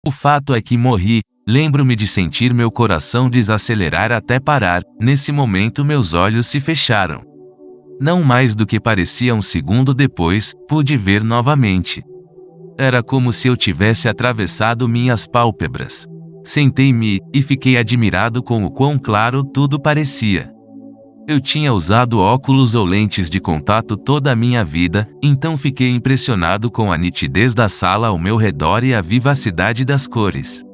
O fato é que morri. Lembro-me de sentir meu coração desacelerar até parar. Nesse momento meus olhos se fecharam. Não mais do que parecia um segundo depois, pude ver novamente. Era como se eu tivesse atravessado minhas pálpebras. Sentei-me, e fiquei admirado com o quão claro tudo parecia. Eu tinha usado óculos ou lentes de contato toda a minha vida, então fiquei impressionado com a nitidez da sala ao meu redor e a vivacidade das cores.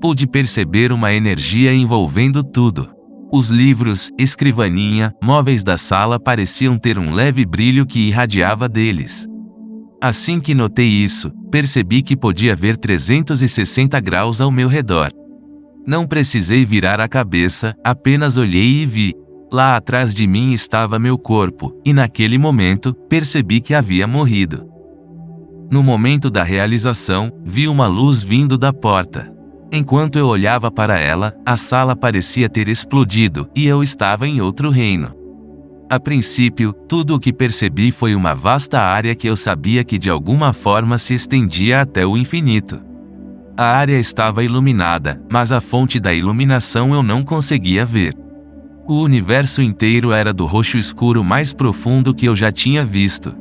Pude perceber uma energia envolvendo tudo. Os livros, escrivaninha, móveis da sala pareciam ter um leve brilho que irradiava deles. Assim que notei isso, percebi que podia ver 360 graus ao meu redor. Não precisei virar a cabeça, apenas olhei e vi. Lá atrás de mim estava meu corpo, e naquele momento, percebi que havia morrido. No momento da realização, vi uma luz vindo da porta. Enquanto eu olhava para ela, a sala parecia ter explodido, e eu estava em outro reino. A princípio, tudo o que percebi foi uma vasta área que eu sabia que de alguma forma se estendia até o infinito. A área estava iluminada, mas a fonte da iluminação eu não conseguia ver. O universo inteiro era do roxo escuro mais profundo que eu já tinha visto.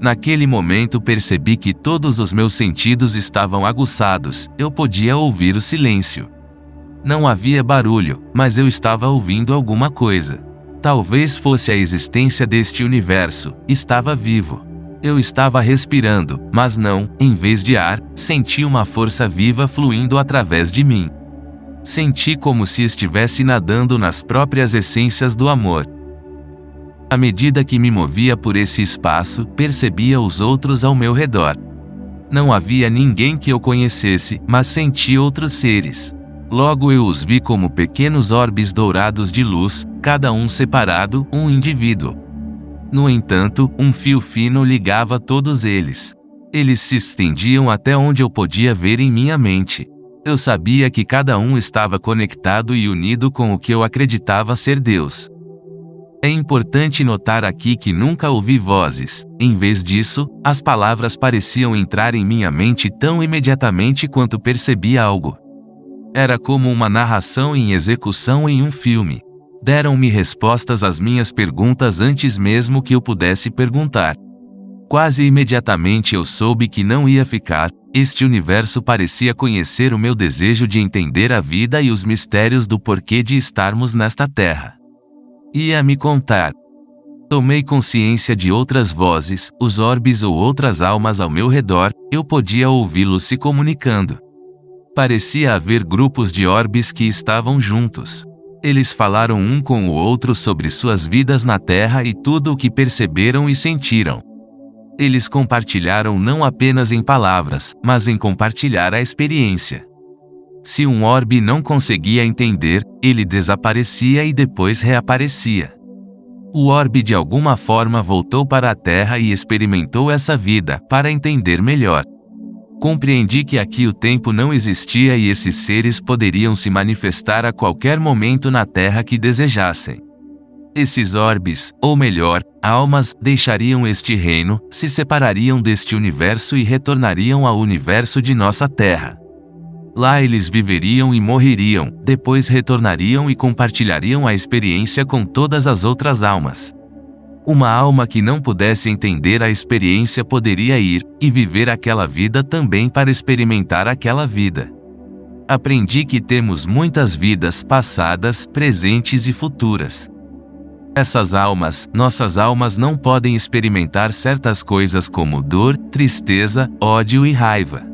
Naquele momento percebi que todos os meus sentidos estavam aguçados, eu podia ouvir o silêncio. Não havia barulho, mas eu estava ouvindo alguma coisa. Talvez fosse a existência deste universo, estava vivo. Eu estava respirando, mas não, em vez de ar, senti uma força viva fluindo através de mim. Senti como se estivesse nadando nas próprias essências do amor. À medida que me movia por esse espaço, percebia os outros ao meu redor. Não havia ninguém que eu conhecesse, mas senti outros seres. Logo eu os vi como pequenos orbes dourados de luz, cada um separado, um indivíduo. No entanto, um fio fino ligava todos eles. Eles se estendiam até onde eu podia ver em minha mente. Eu sabia que cada um estava conectado e unido com o que eu acreditava ser Deus. É importante notar aqui que nunca ouvi vozes. Em vez disso, as palavras pareciam entrar em minha mente tão imediatamente quanto percebi algo. Era como uma narração em execução em um filme. Deram-me respostas às minhas perguntas antes mesmo que eu pudesse perguntar. Quase imediatamente eu soube que não ia ficar. Este universo parecia conhecer o meu desejo de entender a vida e os mistérios do porquê de estarmos nesta terra. Ia me contar. Tomei consciência de outras vozes, os orbes ou outras almas ao meu redor, eu podia ouvi-los se comunicando. Parecia haver grupos de orbes que estavam juntos. Eles falaram um com o outro sobre suas vidas na Terra e tudo o que perceberam e sentiram. Eles compartilharam não apenas em palavras, mas em compartilhar a experiência. Se um orbe não conseguia entender, ele desaparecia e depois reaparecia. O orbe de alguma forma voltou para a Terra e experimentou essa vida, para entender melhor. Compreendi que aqui o tempo não existia e esses seres poderiam se manifestar a qualquer momento na Terra que desejassem. Esses orbes, ou melhor, almas, deixariam este reino, se separariam deste universo e retornariam ao universo de nossa Terra. Lá eles viveriam e morreriam, depois retornariam e compartilhariam a experiência com todas as outras almas. Uma alma que não pudesse entender a experiência poderia ir, e viver aquela vida também para experimentar aquela vida. Aprendi que temos muitas vidas passadas, presentes e futuras. Essas almas, nossas almas não podem experimentar certas coisas como dor, tristeza, ódio e raiva.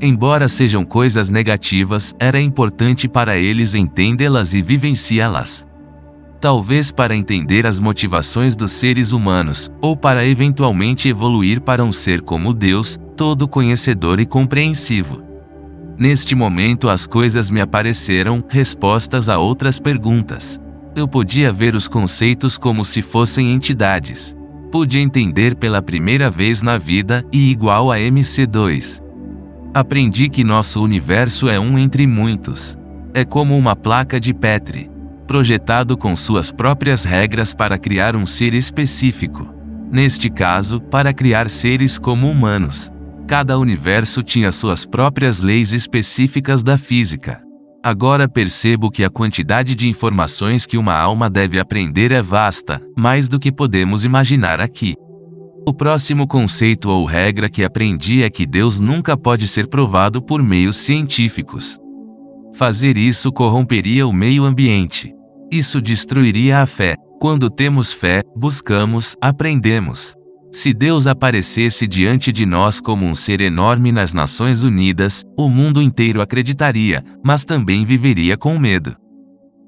Embora sejam coisas negativas, era importante para eles entendê-las e vivenciá-las. Talvez para entender as motivações dos seres humanos, ou para eventualmente evoluir para um ser como Deus, todo conhecedor e compreensivo. Neste momento as coisas me apareceram, respostas a outras perguntas. Eu podia ver os conceitos como se fossem entidades. Pude entender pela primeira vez na vida, I igual a MC2. Aprendi que nosso universo é um entre muitos. É como uma placa de Petri, projetado com suas próprias regras para criar um ser específico. Neste caso, para criar seres como humanos. Cada universo tinha suas próprias leis específicas da física. Agora percebo que a quantidade de informações que uma alma deve aprender é vasta, mais do que podemos imaginar aqui. O próximo conceito ou regra que aprendi é que Deus nunca pode ser provado por meios científicos. Fazer isso corromperia o meio ambiente. Isso destruiria a fé. Quando temos fé, buscamos, aprendemos. Se Deus aparecesse diante de nós como um ser enorme nas Nações Unidas, o mundo inteiro acreditaria, mas também viveria com medo.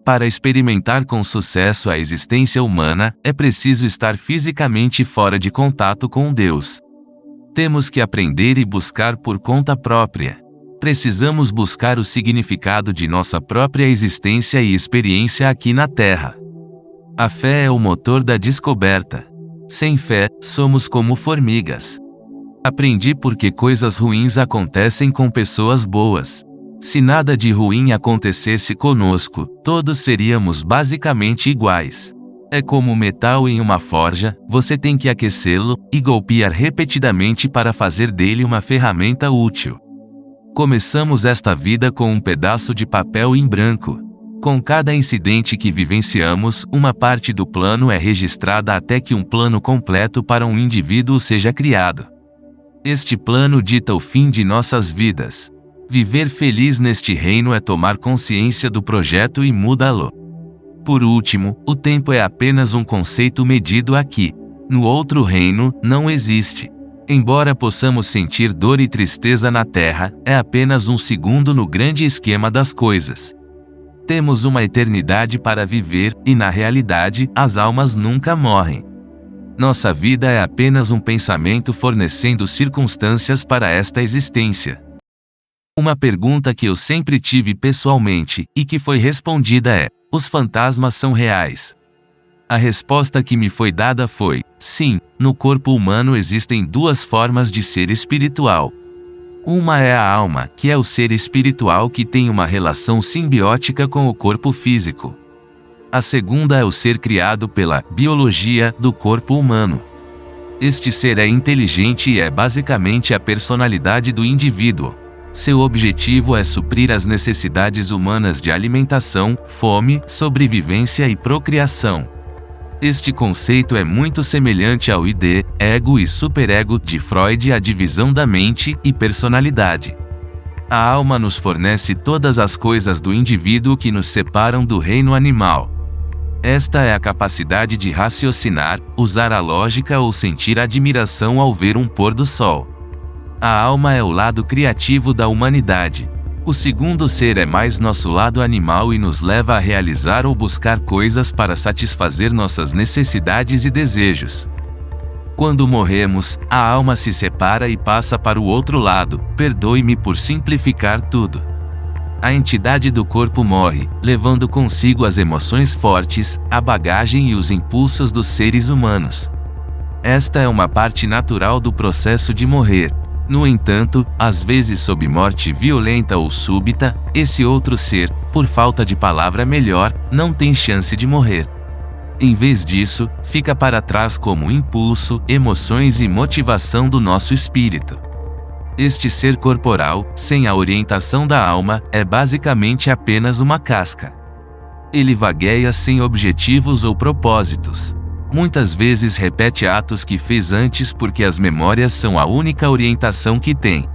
Para experimentar com sucesso a existência humana, é preciso estar fisicamente fora de contato com Deus. Temos que aprender e buscar por conta própria. Precisamos buscar o significado de nossa própria existência e experiência aqui na Terra. A fé é o motor da descoberta. Sem fé, somos como formigas. Aprendi porque coisas ruins acontecem com pessoas boas. Se nada de ruim acontecesse conosco, todos seríamos basicamente iguais. É como metal em uma forja, você tem que aquecê-lo e golpear repetidamente para fazer dele uma ferramenta útil. Começamos esta vida com um pedaço de papel em branco. Com cada incidente que vivenciamos, uma parte do plano é registrada até que um plano completo para um indivíduo seja criado. Este plano dita o fim de nossas vidas. Viver feliz neste reino é tomar consciência do projeto e mudá-lo. Por último, o tempo é apenas um conceito medido aqui. No outro reino, não existe. Embora possamos sentir dor e tristeza na Terra, é apenas um segundo no grande esquema das coisas. Temos uma eternidade para viver, e na realidade, as almas nunca morrem. Nossa vida é apenas um pensamento fornecendo circunstâncias para esta existência. Uma pergunta que eu sempre tive pessoalmente, e que foi respondida é: os fantasmas são reais? A resposta que me foi dada foi: sim, no corpo humano existem duas formas de ser espiritual. Uma é a alma, que é o ser espiritual que tem uma relação simbiótica com o corpo físico. A segunda é o ser criado pela biologia do corpo humano. Este ser é inteligente e é basicamente a personalidade do indivíduo. Seu objetivo é suprir as necessidades humanas de alimentação, fome, sobrevivência e procriação. Este conceito é muito semelhante ao id, ego e superego de Freud, a divisão da mente e personalidade. A alma nos fornece todas as coisas do indivíduo que nos separam do reino animal. Esta é a capacidade de raciocinar, usar a lógica ou sentir admiração ao ver um pôr do sol. A alma é o lado criativo da humanidade. O segundo ser é mais nosso lado animal e nos leva a realizar ou buscar coisas para satisfazer nossas necessidades e desejos. Quando morremos, a alma se separa e passa para o outro lado. Perdoe-me por simplificar tudo. A entidade do corpo morre, levando consigo as emoções fortes, a bagagem e os impulsos dos seres humanos. Esta é uma parte natural do processo de morrer. No entanto, às vezes sob morte violenta ou súbita, esse outro ser, por falta de palavra melhor, não tem chance de morrer. Em vez disso, fica para trás como impulso, emoções e motivação do nosso espírito. Este ser corporal, sem a orientação da alma, é basicamente apenas uma casca. Ele vagueia sem objetivos ou propósitos. Muitas vezes repete atos que fez antes porque as memórias são a única orientação que tem.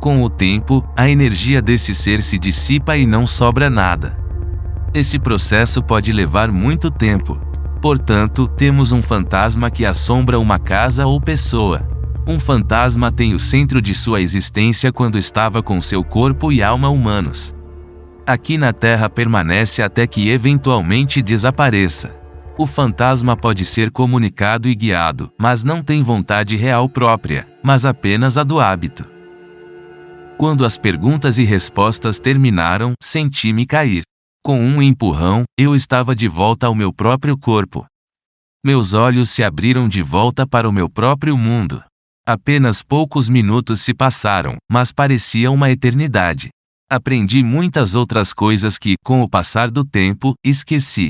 Com o tempo, a energia desse ser se dissipa e não sobra nada. Esse processo pode levar muito tempo. Portanto, temos um fantasma que assombra uma casa ou pessoa. Um fantasma tem o centro de sua existência quando estava com seu corpo e alma humanos. Aqui na Terra permanece até que eventualmente desapareça. O fantasma pode ser comunicado e guiado, mas não tem vontade real própria, mas apenas a do hábito. Quando as perguntas e respostas terminaram, senti-me cair. Com um empurrão, eu estava de volta ao meu próprio corpo. Meus olhos se abriram de volta para o meu próprio mundo. Apenas poucos minutos se passaram, mas parecia uma eternidade. Aprendi muitas outras coisas que, com o passar do tempo, esqueci.